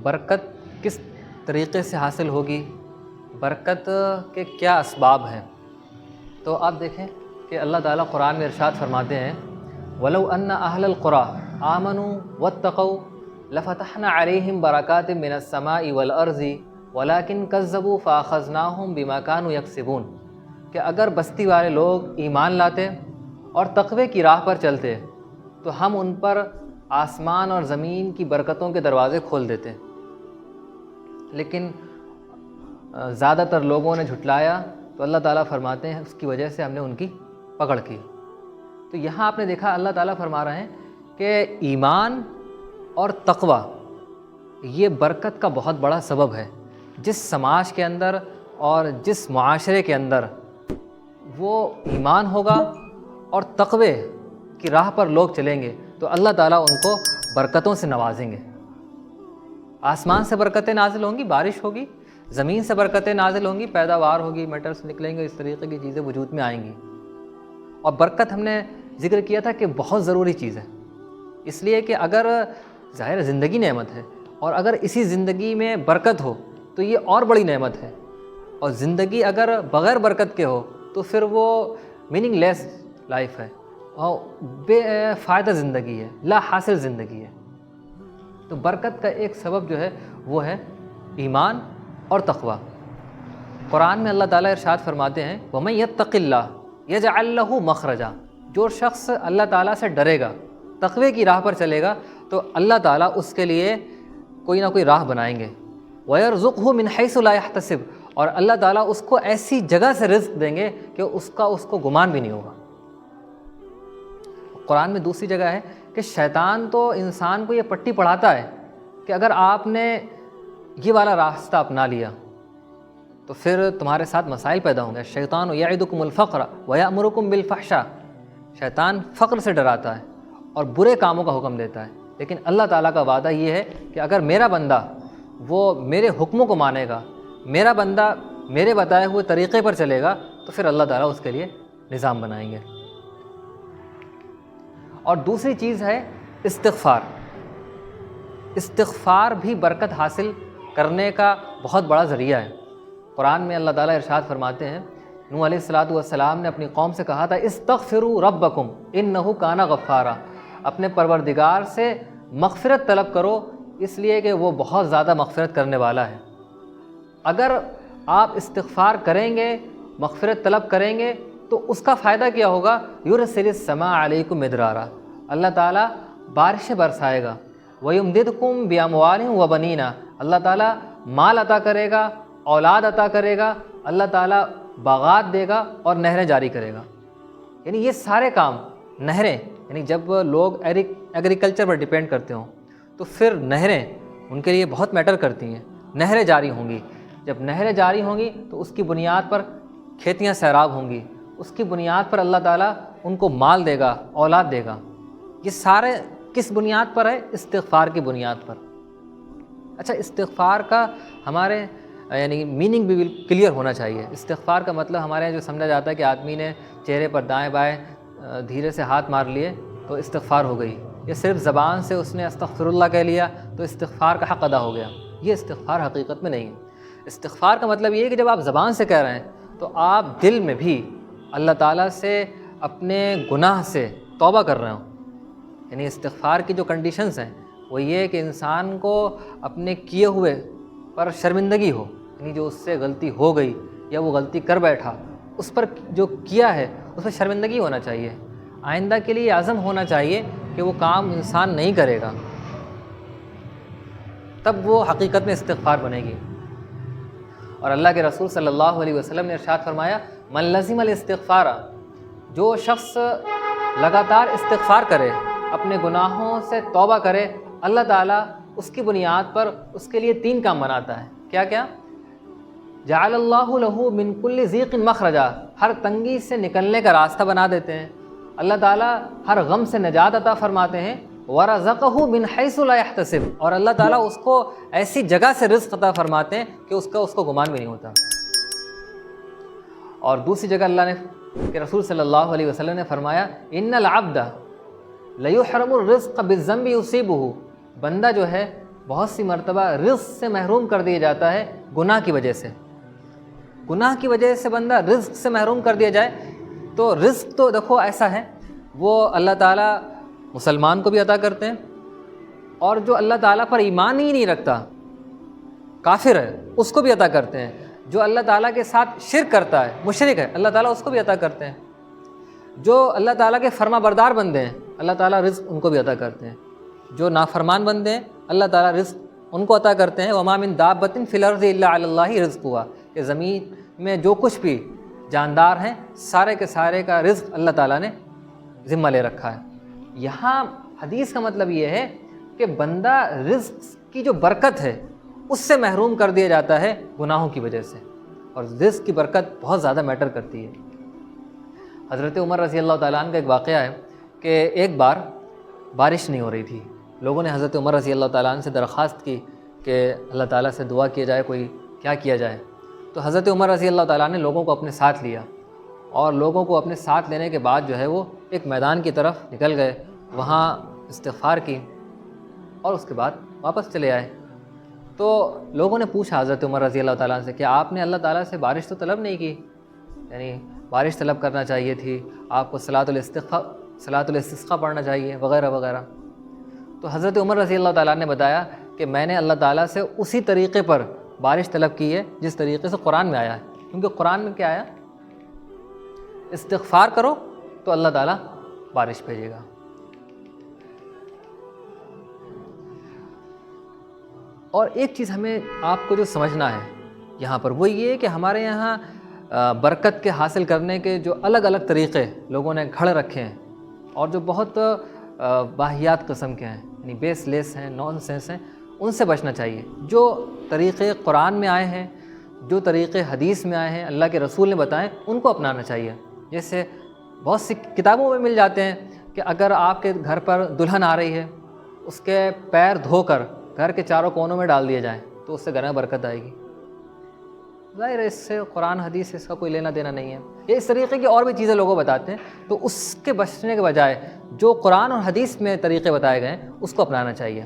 برکت کس طریقے سے حاصل ہوگی، برکت کے کیا اسباب ہیں؟ تو آپ دیکھیں کہ اللہ تعالیٰ قرآن میں ارشاد فرماتے ہیں وَلَوْ أَنَّ أَهْلَ الْقُرَىٰ آمَنُوا وَاتَّقَوْا لَفَتَحْنَا عَلَيْهِمْ بَرَكَاتٍ مِّنَ السَّمَاءِ وَالْأَرْضِ وَلَٰكِن كَذَّبُوا فَأَخَذْنَاهُمْ بِمَا كَانُوا يَكْسِبُونَ کہ اگر بستی والے لوگ ایمان لاتے اور تقوی کی راہ پر چلتے تو ہم ان پر آسمان اور زمین کی برکتوں کے دروازے کھول دیتے، لیکن زیادہ تر لوگوں نے جھٹلایا تو اللہ تعالیٰ فرماتے ہیں اس کی وجہ سے ہم نے ان کی پکڑ کی۔ تو یہاں آپ نے دیکھا اللہ تعالیٰ فرما رہے ہیں کہ ایمان اور تقوی یہ برکت کا بہت بڑا سبب ہے۔ جس سماج کے اندر اور جس معاشرے کے اندر وہ ایمان ہوگا اور تقوی کی راہ پر لوگ چلیں گے تو اللہ تعالیٰ ان کو برکتوں سے نوازیں گے۔ آسمان سے برکتیں نازل ہوں گی، بارش ہوگی، زمین سے برکتیں نازل ہوں گی، پیداوار ہوگی، میٹرز نکلیں گے، اس طریقے کی چیزیں وجود میں آئیں گی۔ اور برکت ہم نے ذکر کیا تھا کہ بہت ضروری چیز ہے، اس لیے کہ اگر ظاہر زندگی نعمت ہے اور اگر اسی زندگی میں برکت ہو تو یہ اور بڑی نعمت ہے، اور زندگی اگر بغیر برکت کے ہو تو پھر وہ میننگ لیس لائف ہے اور بے فائدہ زندگی ہے، لا حاصل زندگی ہے۔ تو برکت کا ایک سبب جو ہے وہ ہے ایمان اور تقوی۔ قرآن میں اللہ تعالیٰ ارشاد فرماتے ہیں وَمَن يَتَّقِ اللَّهَ يَجْعَل لَّهُ مَخْرَجًا جو شخص اللہ تعالیٰ سے ڈرے گا، تقوی کی راہ پر چلے گا تو اللہ تعالیٰ اس کے لیے کوئی نہ کوئی راہ بنائیں گے۔ وَيَرْزُقْهُ مِنْ حَيْثُ لَا يَحْتَسِبُ اور اللہ تعالیٰ اس کو ایسی جگہ سے رزق دیں گے کہ اس کو گمان بھی نہیں ہوگا۔ قرآن میں دوسری جگہ ہے کہ شیطان تو انسان کو یہ پٹی پڑھاتا ہے کہ اگر آپ نے یہ والا راستہ اپنا لیا تو پھر تمہارے ساتھ مسائل پیدا ہوں گے۔ الشیطان یعدکم الفقر ویأمرکم بالفحشاء شیطان فقر سے ڈراتا ہے اور برے کاموں کا حکم دیتا ہے، لیکن اللہ تعالیٰ کا وعدہ یہ ہے کہ اگر میرا بندہ وہ میرے حکموں کو مانے گا، میرا بندہ میرے بتائے ہوئے طریقے پر چلے گا تو پھر اللہ تعالیٰ اس کے لیے نظام بنائیں گے۔ اور دوسری چیز ہے استغفار۔ استغفار بھی برکت حاصل کرنے کا بہت بڑا ذریعہ ہے۔ قرآن میں اللہ تعالیٰ ارشاد فرماتے ہیں نوح علیہ السلام نے اپنی قوم سے کہا تھا استغفروا ربکم انہ کان غفارا اپنے پروردگار سے مغفرت طلب کرو اس لیے کہ وہ بہت زیادہ مغفرت کرنے والا ہے۔ اگر آپ استغفار کریں گے، مغفرت طلب کریں گے تو اس کا فائدہ کیا ہوگا؟ یرسل السماء علیکم مدرارا اللہ تعالیٰ بارشیں برسائے گا، وَيُمْدِدْكُمْ بِأَمْوَالٍ وَبَنِينَ اللہ تعالیٰ مال عطا کرے گا، اولاد عطا کرے گا، اللہ تعالیٰ باغات دے گا اور نہریں جاری کرے گا۔ یعنی یہ سارے کام نہریں، یعنی جب لوگ ایگریکلچر پر ڈیپینڈ کرتے ہوں تو پھر نہریں ان کے لیے بہت میٹر کرتی ہیں۔ نہریں جاری ہوں گی، جب نہریں جاری ہوں گی تو اس کی بنیاد پر کھیتیاں سیراب ہوں گی، اس کی بنیاد پر اللہ تعالیٰ ان کو مال دے گا، اولاد دے گا۔ یہ سارے کس بنیاد پر ہے؟ استغفار کی بنیاد پر۔ اچھا، استغفار کا ہمارے یعنی میننگ بھی کلیئر ہونا چاہیے۔ استغفار کا مطلب ہمارے یہاں جو سمجھا جاتا ہے کہ آدمی نے چہرے پر دائیں بائیں دھیرے سے ہاتھ مار لیے تو استغفار ہو گئی، یا صرف زبان سے اس نے استغفر اللہ کہہ لیا تو استغفار کا حق ادا ہو گیا۔ یہ استغفار حقیقت میں نہیں ہے۔ استغفار کا مطلب یہ ہے کہ جب آپ زبان سے کہہ رہے ہیں تو آپ دل میں بھی اللہ تعالیٰ سے اپنے گناہ سے توبہ کر رہے ہوں۔ یعنی استغفار کی جو کنڈیشنز ہیں وہ یہ کہ انسان کو اپنے کیے ہوئے پر شرمندگی ہو، یعنی جو اس سے غلطی ہو گئی یا وہ غلطی کر بیٹھا اس پر جو کیا ہے اس پر شرمندگی ہونا چاہیے، آئندہ کے لیے عزم ہونا چاہیے کہ وہ کام انسان نہیں کرے گا، تب وہ حقیقت میں استغفار بنے گی۔ اور اللہ کے رسول صلی اللہ علیہ وسلم نے ارشاد فرمایا من لزم الاستغفار جو شخص لگاتار استغفار کرے، اپنے گناہوں سے توبہ کرے، اللہ تعالیٰ اس کی بنیاد پر اس کے لیے 3 کام بناتا ہے۔ کیا کیا؟ جعل اللہ لہ من کل ضیق مخرجا ہر تنگی سے نکلنے کا راستہ بنا دیتے ہیں، اللہ تعالیٰ ہر غم سے نجات عطا فرماتے ہیں، ورزقہ من حیث لا یحتسب اور اللہ تعالیٰ اس کو ایسی جگہ سے رزق عطا فرماتے ہیں کہ اس کو گمان بھی نہیں ہوتا۔ اور دوسری جگہ اللہ نے کہ رسول صلی اللہ علیہ وسلم نے فرمایا ان العبد لیحرم الرزق بالذنب یصیبہ بندہ جو ہے بہت سی مرتبہ رزق سے محروم کر دیا جاتا ہے گناہ کی وجہ سے. گناہ کی وجہ سے بندہ رزق سے محروم کر دیا جائے تو رزق تو دیکھو ایسا ہے وہ اللہ تعالیٰ مسلمان کو بھی عطا کرتے ہیں، اور جو اللہ تعالیٰ پر ایمان ہی نہیں رکھتا، کافر ہے، اس کو بھی عطا کرتے ہیں. جو اللہ تعالیٰ کے ساتھ شرک کرتا ہے، مشرک ہے، اللہ تعالیٰ اس کو بھی عطا کرتے ہیں. جو اللہ تعالیٰ کے فرما بردار بندے ہیں، اللہ تعالیٰ رزق ان کو بھی عطا کرتے ہیں. جو نافرمان بندے ہیں، اللہ تعالیٰ رزق ان کو عطا کرتے ہیں. وما من دابۃ فی الارض الا علی اللہ رزقها، کہ زمین میں جو کچھ بھی جاندار ہیں سارے کے سارے کا رزق اللہ تعالیٰ نے ذمہ لے رکھا ہے. یہاں حدیث کا مطلب یہ ہے کہ بندہ رزق کی جو برکت ہے اس سے محروم کر دیا جاتا ہے گناہوں کی وجہ سے، اور رزق کی برکت بہت زیادہ میٹر کرتی ہے. حضرت عمر رضی اللہ تعالیٰ عنہ کا ایک واقعہ ہے کہ ایک بار بارش نہیں ہو رہی تھی. لوگوں نے حضرت عمر رضی اللہ تعالیٰ عنہ سے درخواست کی کہ اللہ تعالیٰ سے دعا کیا جائے، کوئی کیا کیا جائے. تو حضرت عمر رضی اللہ تعالیٰ نے لوگوں کو اپنے ساتھ لیا، اور لوگوں کو اپنے ساتھ لینے کے بعد جو ہے وہ ایک میدان کی طرف نکل گئے، وہاں استغفار کی اور اس کے بعد واپس چلے آئے. تو لوگوں نے پوچھا حضرت عمر رضی اللہ تعالیٰ سے کہ آپ نے اللہ تعالیٰ سے بارش تو طلب نہیں کی، یعنی بارش طلب کرنا چاہیے تھی، آپ کو صلاۃ الاستسقاء پڑھنا چاہیے وغیرہ وغیرہ. تو حضرت عمر رضی اللہ تعالیٰ نے بتایا کہ میں نے اللہ تعالیٰ سے اسی طریقے پر بارش طلب کی ہے جس طریقے سے قرآن میں آیا ہے. کیونکہ قرآن میں کیا آیا؟ استغفار کرو تو اللہ تعالیٰ بارش بھیجے گا. اور ایک چیز ہمیں آپ کو جو سمجھنا ہے یہاں پر وہ یہ کہ ہمارے یہاں برکت کے حاصل کرنے کے جو الگ الگ طریقے لوگوں نے گھڑ رکھے ہیں، اور جو بہت واہیات قسم کے ہیں، یعنی بیس لیس ہیں، نان سینس ہیں، ان سے بچنا چاہیے. جو طریقے قرآن میں آئے ہیں، جو طریقے حدیث میں آئے ہیں، اللہ کے رسول نے بتائے، ان کو اپنانا چاہیے. جیسے بہت سی کتابوں میں مل جاتے ہیں کہ اگر آپ کے گھر پر دلہن آ رہی ہے، اس کے پیر دھو کر گھر کے چاروں کونوں میں ڈال دیے جائیں تو اس سے گھر میں برکت آئے گی. ظاہر ہے اس سے قرآن حدیث اس کا کوئی لینا دینا نہیں ہے. یہ اس طریقے کی اور بھی چیزیں لوگوں بتاتے ہیں، تو اس کے بچنے کے بجائے جو قرآن اور حدیث میں طریقے بتائے گئے ہیں اس کو اپنانا چاہیے.